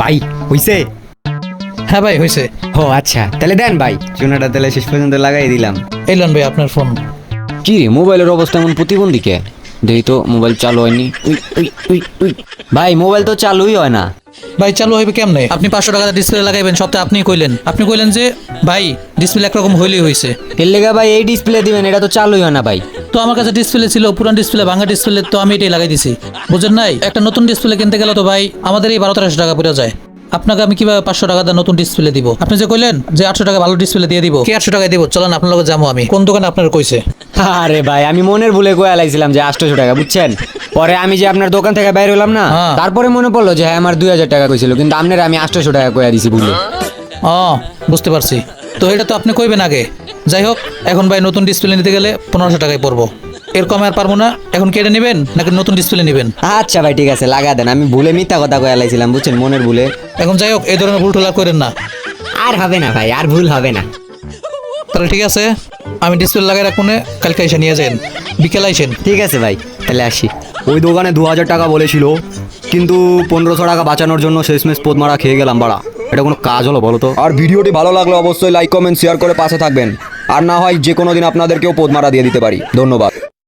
ভাই হইছে? হ্যাঁ ভাই হয়েছে। ও আচ্ছা, তাহলে দেন ভাই, চুনাটা তাহলে শেষ পর্যন্ত লাগাই দিলাম। এলেন ভাই আপনার ফোন। কি রে, মোবাইলের অবস্থা এমন প্রতিবন্ধী কে? দেখি তো মোবাইল চালু হয়নি। ভাই মোবাইল তো চালুই হয় না। ভাই চালু হইবে কেমনে? আপনি 500 টাকা ডিসপ্লে লাগাইবেন সপ্তাহে, আপনি কইলেন যে ভাই ডিসপ্লে একরকম হইলেই হয়েছে। এর লেগা ভাই এই ডিসপ্লে দিবেন, এটা তো চালুই হয় না ভাই। তো আমার কাছে ডিসপ্লে ছিল, পুরান ডিসপ্লে, ভাঙা ডিসপ্লে, তো আমি এটাই লাগাই দিছি। বুঝেন নাই, একটা নতুন ডিসপ্লে কিনতে গেলে তো ভাই আমাদের এই 1200-1300 টাকা পড়ে যায়। আপনাকে আমি কিভাবে 500 টাকা দিয়ে নতুন ডিসপ্লে দিব? আপনি যে কইলেন যে 800 টাকা ভালো ডিসপ্লে দিয়ে দিব, কি 800 টাকায় দিব? চলেন আপনার লগে যাবো আমি। কোন দোকানে আপনার কইছে? আরে ভাই আমি মনের ভুলে কয়ে লাইছিলাম যে 800 টাকা, বুঝছেন? পরে আমি যে আপনার দোকান থেকে বাইরে হলাম না, হ্যাঁ। তারপরে মনে পড়লো যে হ্যাঁ আমার 2000 টাকা কইছিল, কিন্তু আপনার আমি 800 টাকা কয়ে দিছি ভুলে। ও বুঝতে পারছি। তো এটা তো আপনি কইবেন আগে। যাই হোক, এখন ভাই নতুন ডিসপ্লে নিতে গেলে 1500 টাকায় পড়বো। এর কমে আর পারবো না। এখন কেটে নেবেন নাকি নতুন ডিসপ্লে নেবেন? আচ্ছা ভাই ঠিক আছে, লাগা দেন, আমি ভুলে মিথ্যা কথা কয়ে লাইছিলাম, বুঝছেন, মনের ভুলে। এখন যাই হোক, এই ধরনের ভুল টোলা করেন না। আর হবে না ভাই, আর ভুল হবে না। তাহলে ঠিক আছে, আমি ডিসপ্লে লাগাই রাখুন, কালকে এসে নিয়ে যান, বিকেলে আইসেন। ঠিক আছে ভাই, তাহলে আসি। ওই দোকানে 2000 টাকা বলেছিল, কিন্তু 1500 টাকা বাঁচানোর জন্য শেষমেশ পোদ মারা খেয়ে গেলাম বাড়া। এটা কোনো কাজ হলো বলো তো? আর ভিডিওটি ভালো লাগলে অবশ্যই লাইক কমেন্ট শেয়ার করে পাশে থাকবেন। আর না হয় যে কোনো দিন আপনাদেরকেও পোদ মারা দিয়ে দিতে পারি। ধন্যবাদ।